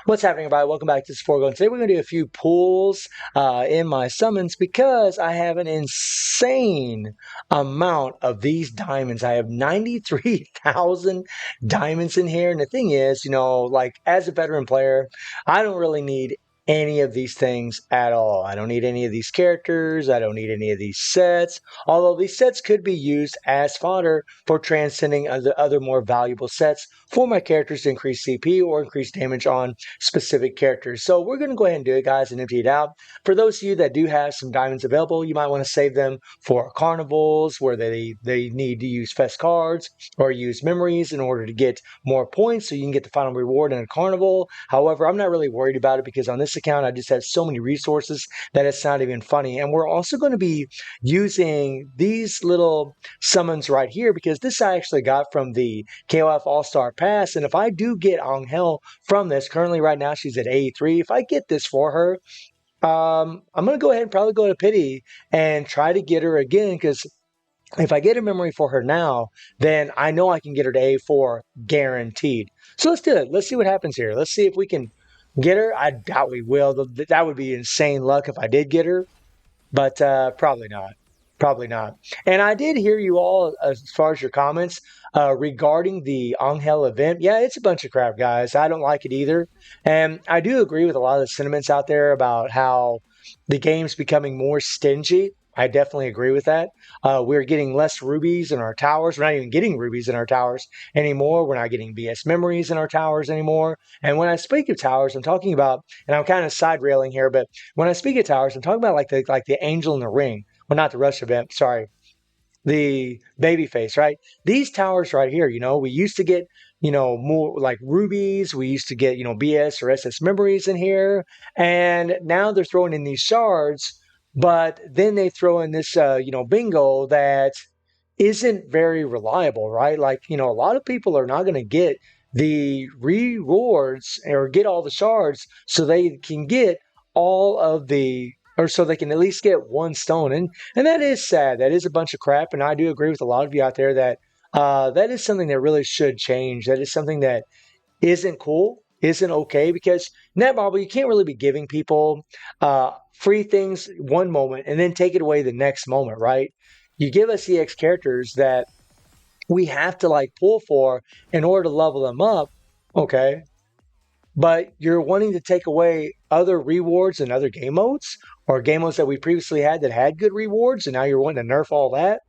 What's happening, everybody? Welcome back to Sporgo. Today we're going to do a few pulls in my summons because I have an insane amount of these diamonds. I have 93,000 diamonds in here. And the thing is, like as a veteran player, I don't really need any of these things at all. I don't need any of these characters. I don't need any of these sets. Although these sets could be used as fodder for transcending other more valuable sets for my characters to increase CP or increase damage on specific characters. So we're going to go ahead and do it, guys, and empty it out. For those of you that do have some diamonds available, you might want to save them for carnivals where they need to use fest cards or use memories in order to get more points so you can get the final reward in a carnival. However, I'm not really worried about it because on this account, I just have so many resources that it's not even funny. And we're also going to be using these little summons right here because this I actually got from the KOF All-Star Pass. And if I do get Angel from this, currently right now she's at 83. If I get this for her, I'm going to go ahead and probably go to Pity and try to get her again because if I get a memory for her now, then I know I can get her to A4 guaranteed. So let's do it. Let's see what happens here. Let's see if we can get her. I doubt we will. That would be insane luck if I did get her, but probably not. Probably not. And I did hear you all as far as your comments regarding the Angel event. Yeah, it's a bunch of crap, guys. I don't like it either. And I do agree with a lot of the sentiments out there about how the game's becoming more stingy. I definitely agree with that. We're getting less rubies in our towers. We're not even getting rubies in our towers anymore. We're not getting BS memories in our towers anymore. And when I speak of towers, I'm talking about, and I'm kind of side railing here, but when I speak of towers, I'm talking about like the angel in the ring. Well, not the Rush event, sorry. The babyface, right? These towers right here, we used to get, more like rubies. We used to get, BS or SS memories in here. And now they're throwing in these shards, but then they throw in this, bingo that isn't very reliable, right? Like, a lot of people are not going to get the rewards or get all the shards so they can get all of the or so they can at least get one stone. And that is sad. That is a bunch of crap. And I do agree with a lot of you out there that that is something that really should change. That is something that isn't cool, isn't okay, because Netmarble, you can't really be giving people free things one moment and then take it away the next moment, right? You give us EX characters that we have to like pull for in order to level them up, okay? But you're wanting to take away other rewards and other game modes or game modes that we previously had that had good rewards, and now you're wanting to nerf all that.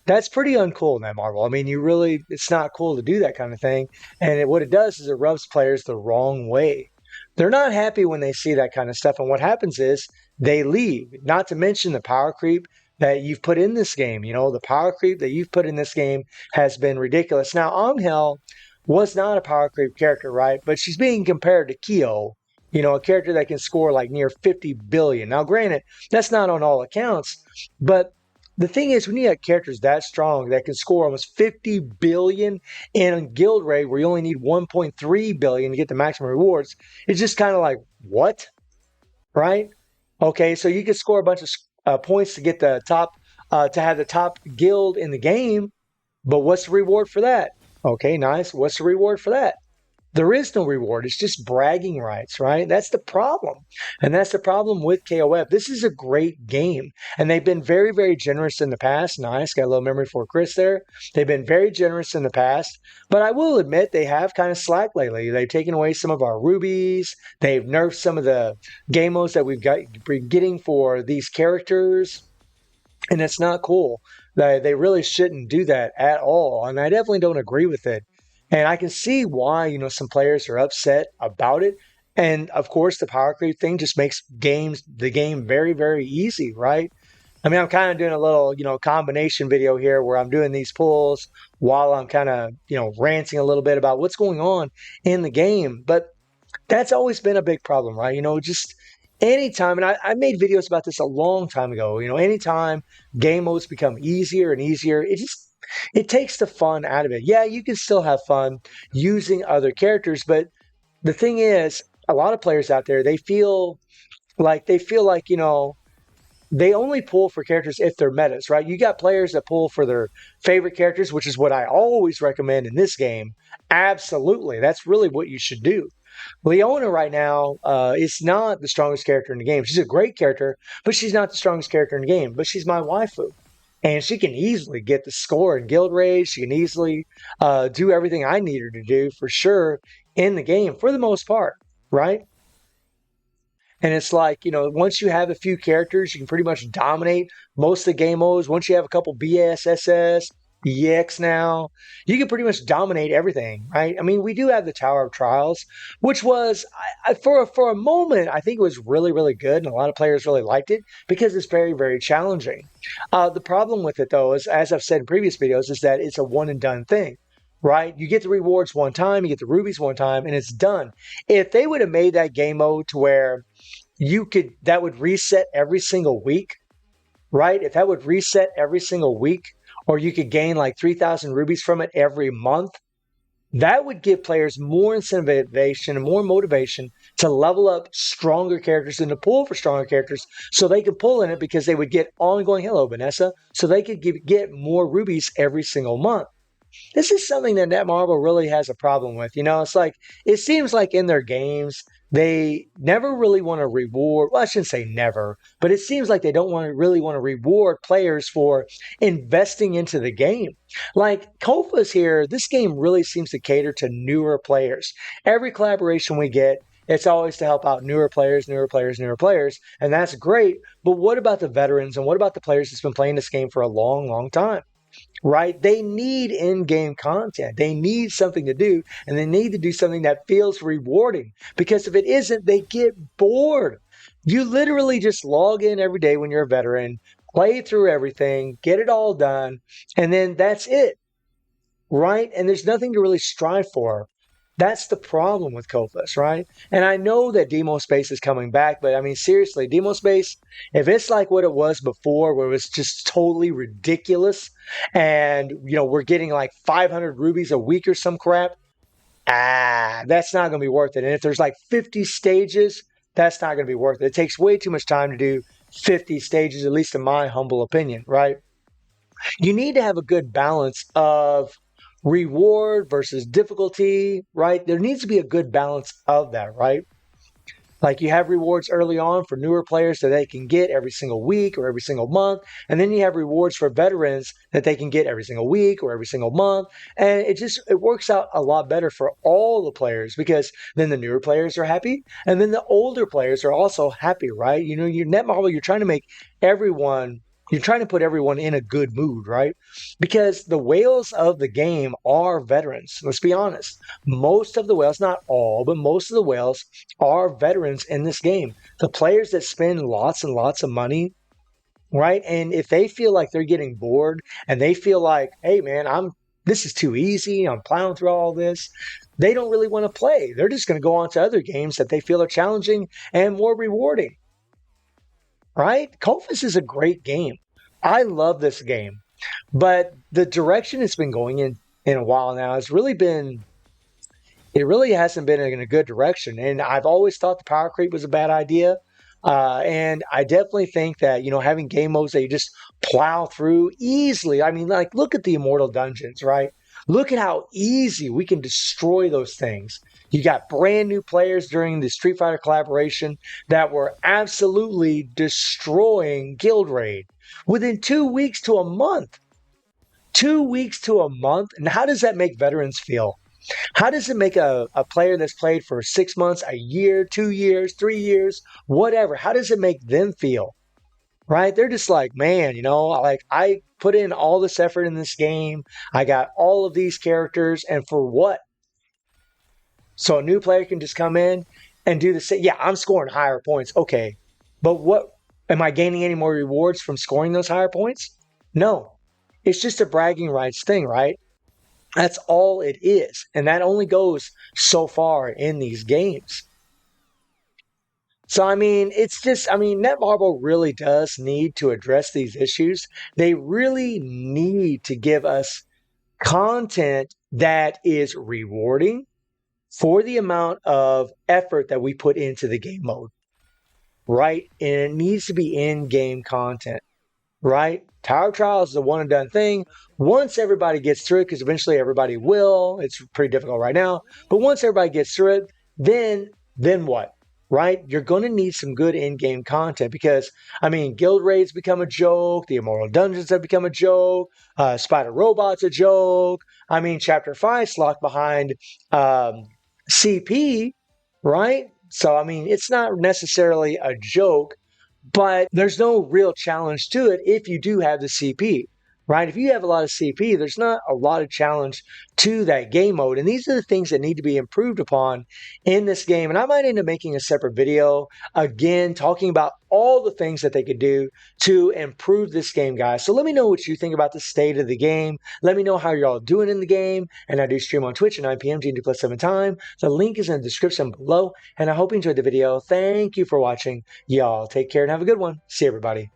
That's pretty uncool, Netmarble. I mean, it's not cool to do that kind of thing. And what it does is it rubs players the wrong way. They're not happy when they see that kind of stuff. And what happens is they leave, not to mention the power creep that you've put in this game. The power creep that you've put in this game has been ridiculous. Now, Angel was not a power creep character, right? But she's being compared to Kyo, a character that can score like near 50 billion. Now, granted, that's not on all accounts, but the thing is, when you have characters that strong that can score almost 50 billion in guild raid where you only need 1.3 billion to get the maximum rewards, it's just kind of like, what? Right? Okay, so you can score a bunch of points to get the top, to have the top guild in the game, but what's the reward for that? Okay, nice. What's the reward for that? There is no reward. It's just bragging rights, right? That's the problem. And that's the problem with KOF. This is a great game. And they've been very, very generous in the past. Nice. Got a little memory for Chris there. They've been very generous in the past. But I will admit they have kind of slacked lately. They've taken away some of our rubies. They've nerfed some of the game modes that we've been getting for these characters. And it's not cool. They really shouldn't do that at all. And I definitely don't agree with it. And I can see why, some players are upset about it. And of course, the power creep thing just makes the game very, very easy, right? I mean, I'm kind of doing a little, combination video here where I'm doing these pulls while I'm kind of, ranting a little bit about what's going on in the game. But that's always been a big problem, right? Just anytime, and I made videos about this a long time ago, anytime game modes become easier and easier, it takes the fun out of it. Yeah, you can still have fun using other characters, but the thing is, a lot of players out there, they feel like, they only pull for characters if they're metas, right? You got players that pull for their favorite characters, which is what I always recommend in this game. Absolutely. That's really what you should do. Leona right now is not the strongest character in the game. She's a great character, but she's not the strongest character in the game. But she's my waifu. And she can easily get the score in Guild Raid. She can easily do everything I need her to do for sure in the game for the most part, right? And it's like, once you have a few characters, you can pretty much dominate most of the game modes. Once you have a couple BSSS, EX now, you can pretty much dominate everything, right? I mean, we do have the Tower of Trials, which was, for a moment, I think it was really, really good. And a lot of players really liked it because it's very, very challenging. The problem with it, though, is, as I've said in previous videos, is that it's a one and done thing. Right? You get the rewards one time, you get the rubies one time, and it's done. If they would have made that game mode to where that would reset every single week, right? If that would reset every single week, or you could gain like 3,000 rubies from it every month, that would give players more incentivization and more motivation to level up stronger characters and to pull for stronger characters so they could pull in it because they would get ongoing, hello, Vanessa, so they could get more rubies every single month. This is something that Netmarble really has a problem with. It's like, it seems like in their games, they never really want to reward, well, I shouldn't say never, but it seems like they don't really want to reward players for investing into the game. Like Kofa's here, this game really seems to cater to newer players. Every collaboration we get, it's always to help out newer players, and that's great. But what about the veterans and what about the players that's been playing this game for a long, long time? Right? They need in-game content. They need something to do, and they need to do something that feels rewarding. Because if it isn't, they get bored. You literally just log in every day when you're a veteran, play through everything, get it all done, and then that's it. Right? And there's nothing to really strive for. That's the problem with Kofus, right? And I know that Demo Space is coming back, but I mean, seriously, Demo Space, if it's like what it was before, where it was just totally ridiculous, and we're getting like 500 rubies a week or some crap, that's not going to be worth it. And if there's like 50 stages, that's not going to be worth it. It takes way too much time to do 50 stages, at least in my humble opinion, right? You need to have a good balance of reward versus difficulty, right? There needs to be a good balance of that, right? Like you have rewards early on for newer players that they can get every single week or every single month. And then you have rewards for veterans that they can get every single week or every single month. And it works out a lot better for all the players because then the newer players are happy. And then the older players are also happy, right? Your Netmarble, you're trying to put everyone in a good mood, right? Because the whales of the game are veterans. Let's be honest. Most of the whales, not all, but most of the whales are veterans in this game. The players that spend lots and lots of money, right? And if they feel like they're getting bored and they feel like, hey man, this is too easy, I'm plowing through all this, they don't really want to play. They're just going to go on to other games that they feel are challenging and more rewarding. Right? Kofus is a great game. I love this game. But the direction it's been going in a while now has really been, it really hasn't been in a good direction. And I've always thought the power creep was a bad idea. And I definitely think that, having game modes that you just plow through easily. I mean, like, look at the Immortal Dungeons, right? Look at how easy we can destroy those things. You got brand new players during the Street Fighter collaboration that were absolutely destroying Guild Raid within 2 weeks to a month. 2 weeks to a month. And how does that make veterans feel? How does it make a player that's played for 6 months, a year, 2 years, 3 years, whatever? How does it make them feel? Right? They're just like, man, like I put in all this effort in this game. I got all of these characters, and for what? So a new player can just come in and do the same. Yeah, I'm scoring higher points. Okay. But what, am I gaining any more rewards from scoring those higher points? No. It's just a bragging rights thing, right? That's all it is. And that only goes so far in these games. So, I mean, Netmarble really does need to address these issues. They really need to give us content that is rewarding for the amount of effort that we put into the game mode, right? And it needs to be in-game content, right? Tower Trials is a one and done thing. Once everybody gets through it, because eventually everybody will, it's pretty difficult right now, but once everybody gets through it, then what? Right? You're going to need some good in-game content because, I mean, guild raids become a joke. The Immortal Dungeons have become a joke. Spider Robot's a joke. I mean, Chapter 5 locked behind CP, right? So, I mean, it's not necessarily a joke, but there's no real challenge to it if you do have the CP, right? If you have a lot of CP, there's not a lot of challenge to that game mode. And these are the things that need to be improved upon in this game. And I might end up making a separate video again talking about all the things that they could do to improve this game, guys. So let me know what you think about the state of the game. Let me know how you're all doing in the game. And I do stream on Twitch at 9 p.m. GMT+7 time. The link is in the description below. And I hope you enjoyed the video. Thank you for watching. Y'all take care and have a good one. See everybody.